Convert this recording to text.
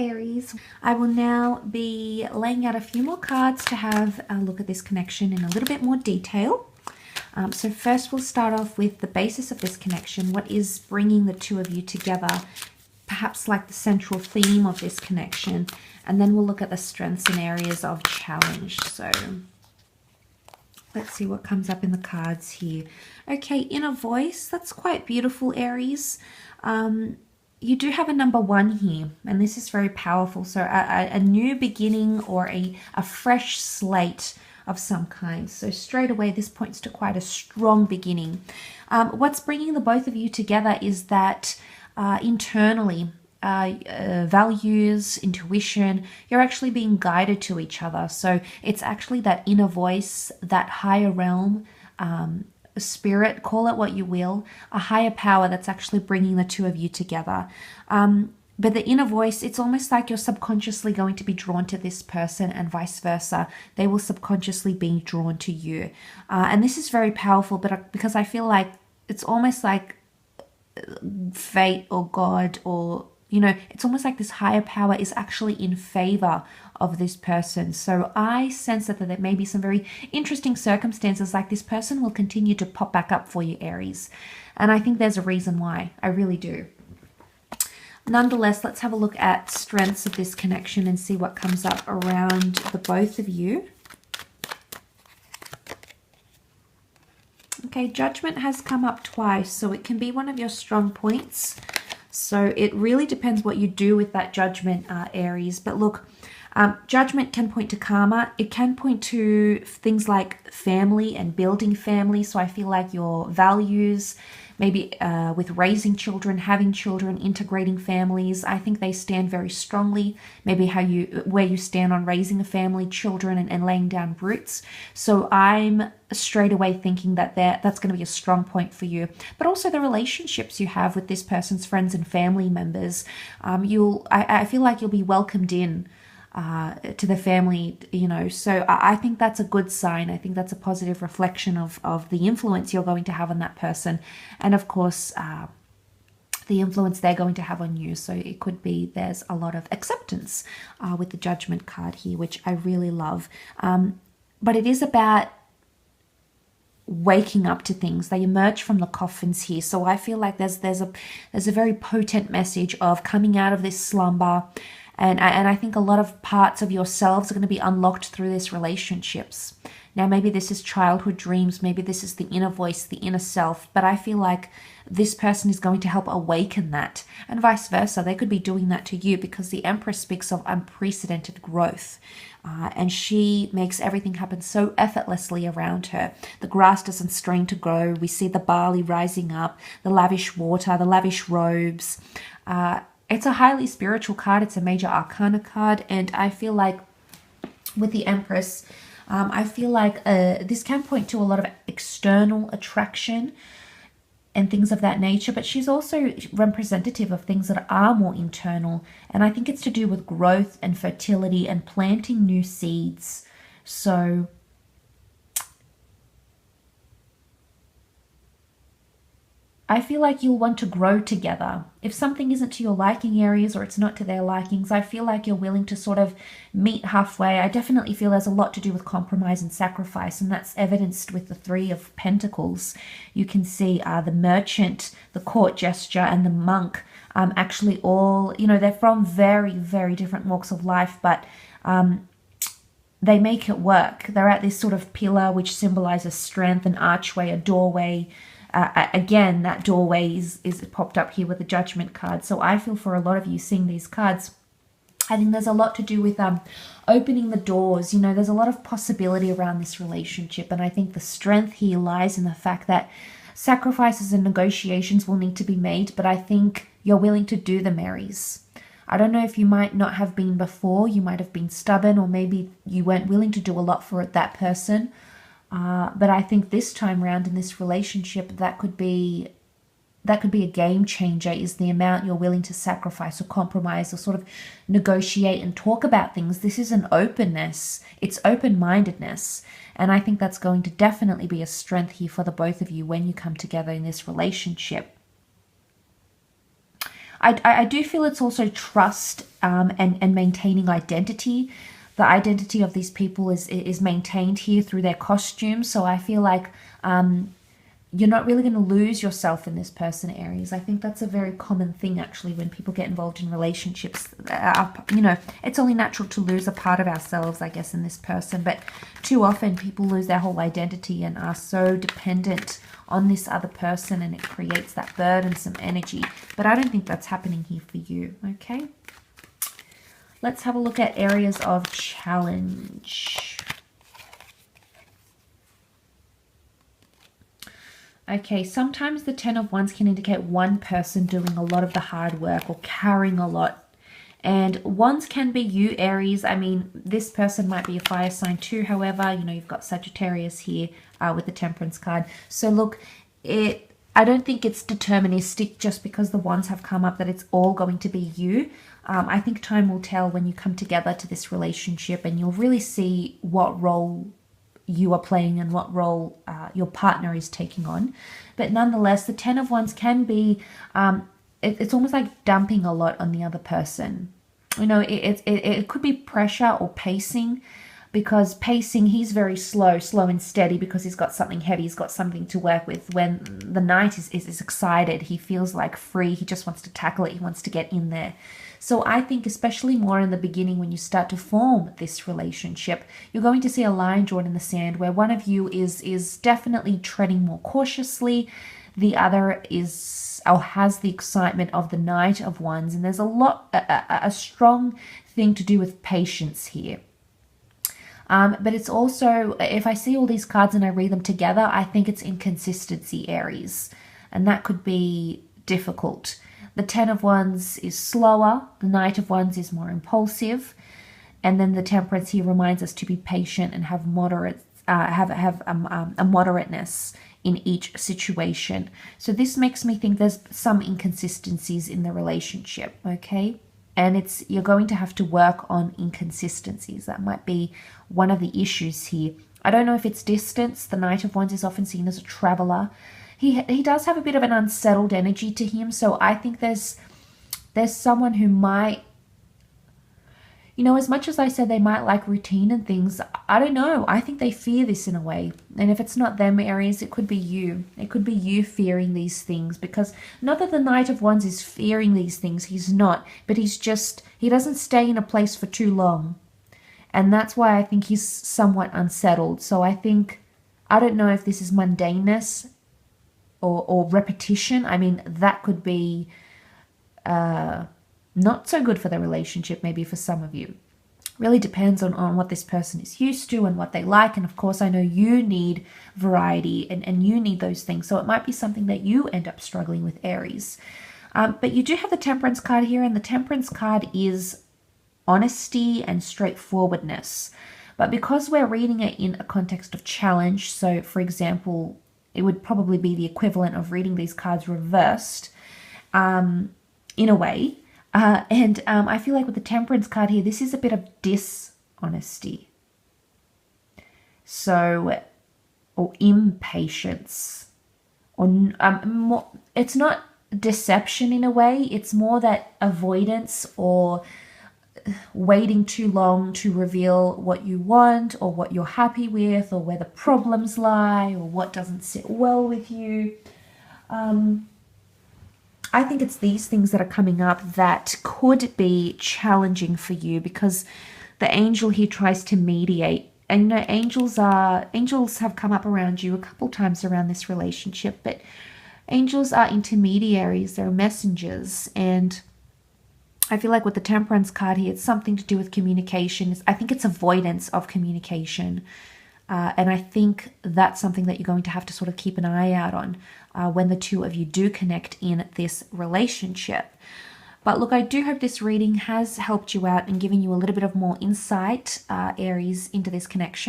Aries. I will now be laying out a few more cards to have a look at this connection in a little bit more detail. So first we'll start off with the basis of this connection. What is bringing the two of you together? Perhaps like the central theme of this connection. And then we'll look at the strengths and areas of challenge. So let's see what comes up in the cards here. Okay, inner voice. That's quite beautiful, Aries. You do have a number 1 here, and this is very powerful. So a new beginning or a fresh slate of some kind. So straight away, this points to quite a strong beginning. What's bringing the both of you together is that internally, values, intuition, you're actually being guided to each other. So it's actually that inner voice, that higher realm, spirit, call it what you will, a higher power that's actually bringing the two of you together. But the inner voice, it's almost like you're subconsciously going to be drawn to this person and vice versa. They will subconsciously be drawn to you. And this is very powerful, but because I feel like it's almost like fate or God, or it's almost like this higher power is actually in favor of this person. So I sense that there may be some very interesting circumstances, like this person will continue to pop back up for you, Aries. And I think there's a reason why. I really do. Nonetheless, let's have a look at strengths of this connection and see what comes up around the both of you. Okay, judgment has come up twice, so it can be one of your strong points. So it really depends what you do with that judgment, Aries. But look, judgment can point to karma. It can point to things like family and building family. So I feel like your values, maybe with raising children, having children, integrating families, I think they stand very strongly. Maybe where you stand on raising a family, children, and laying down roots. So I'm straight away thinking that that's going to be a strong point for you. But also the relationships you have with this person's friends and family members. I feel like you'll be welcomed in to the family, so I think that's a good sign. I think that's a positive reflection of the influence you're going to have on that person, and of course the influence they're going to have on you. So it could be there's a lot of acceptance with the judgment card here, which I really love, but it is about waking up to things. They emerge from the coffins here. So I feel like there's a very potent message of coming out of this slumber. And I think a lot of parts of yourselves are going to be unlocked through these relationships. Now, maybe this is childhood dreams. Maybe this is the inner voice, the inner self. But I feel like this person is going to help awaken that. And vice versa. They could be doing that to you, because the Empress speaks of unprecedented growth. And she makes everything happen so effortlessly around her. The grass doesn't strain to grow. We see the barley rising up, the lavish water, the lavish robes. It's a highly spiritual card. It's a major arcana card. And I feel like with the Empress, I feel like this can point to a lot of external attraction and things of that nature. But she's also representative of things that are more internal. And I think it's to do with growth and fertility and planting new seeds. So I feel like you'll want to grow together. If something isn't to your liking, Aries, or it's not to their likings, I feel like you're willing to sort of meet halfway. I definitely feel there's a lot to do with compromise and sacrifice, and that's evidenced with the 3 of Pentacles. You can see the merchant, the court gesture, and the monk actually all, they're from very, very different walks of life, but they make it work. They're at this sort of pillar which symbolizes strength, an archway, a doorway. Again, that doorway is popped up here with the judgment card. So I feel for a lot of you seeing these cards, I think there's a lot to do with opening the doors. There's a lot of possibility around this relationship. And I think the strength here lies in the fact that sacrifices and negotiations will need to be made. But I think you're willing to do them, Aries. I don't know if you might not have been before. You might have been stubborn, or maybe you weren't willing to do a lot for that person. But I think this time around in this relationship, that could be a game changer, is the amount you're willing to sacrifice or compromise or sort of negotiate and talk about things. This is an openness. It's open-mindedness. And I think that's going to definitely be a strength here for the both of you when you come together in this relationship. I do feel it's also trust and maintaining identity. The identity of these people is maintained here through their costumes. So I feel like you're not really going to lose yourself in this person, Aries. I think that's a very common thing, actually, when people get involved in relationships. You know, it's only natural to lose a part of ourselves, I guess, in this person. But too often, people lose their whole identity and are so dependent on this other person, and it creates that burdensome energy. But I don't think that's happening here for you, okay? Let's have a look at areas of challenge. Okay, sometimes the Ten of Wands can indicate one person doing a lot of the hard work or carrying a lot. And Wands can be you, Aries. I mean, this person might be a fire sign too. However, you know, you've got Sagittarius here with the Temperance card. So look, I don't think it's deterministic just because the Wands have come up that it's all going to be you. I think time will tell when you come together to this relationship, and you'll really see what role you are playing and what role your partner is taking on. But nonetheless, the Ten of Wands can be, it's almost like dumping a lot on the other person. You know, it could be pressure or pacing, because pacing, he's very slow and steady because he's got something heavy, he's got something to work with. When the Knight is excited, he feels like free, he just wants to tackle it, he wants to get in there. So I think especially more in the beginning when you start to form this relationship, you're going to see a line drawn in the sand where one of you is definitely treading more cautiously. The other is or has the excitement of the Knight of Wands. And there's a strong thing to do with patience here. But it's also, if I see all these cards and I read them together, I think it's inconsistency, Aries. And that could be difficult. The Ten of Wands is slower. The Knight of Wands is more impulsive. And then the Temperance here reminds us to be patient and have moderate, have a moderateness in each situation. So this makes me think there's some inconsistencies in the relationship, okay? And you're going to have to work on inconsistencies. That might be one of the issues here. I don't know if it's distance. The Knight of Wands is often seen as a traveler. He does have a bit of an unsettled energy to him. So I think there's someone who might, you know, as much as I said they might like routine and things, I don't know. I think they fear this in a way. And if it's not them, Aries, it could be you. It could be you fearing these things, because not that the Knight of Wands is fearing these things. He's not. But he doesn't stay in a place for too long. And that's why I think he's somewhat unsettled. So I don't know if this is mundaneness or repetition. I mean, that could be not so good for the relationship, maybe for some of you. Really depends on what this person is used to and what they like. And of course, I know you need variety and you need those things. So it might be something that you end up struggling with, Aries. But you do have the Temperance card here, and the Temperance card is honesty and straightforwardness. But because we're reading it in a context of challenge, so for example, it would probably be the equivalent of reading these cards reversed in a way. I feel like with the Temperance card here, this is a bit of dishonesty. So, or impatience. Or more, it's not deception in a way. It's more that avoidance or waiting too long to reveal what you want or what you're happy with or where the problems lie or what doesn't sit well with you. I think it's these things that are coming up that could be challenging for you, because the angel here tries to mediate. And you know, angels have come up around you a couple times around this relationship, but angels are intermediaries, they're messengers. And I feel like with the Temperance card here, it's something to do with communication. I think it's avoidance of communication. And I think that's something that you're going to have to sort of keep an eye out on when the two of you do connect in this relationship. But look, I do hope this reading has helped you out and given you a little bit of more insight, Aries, into this connection.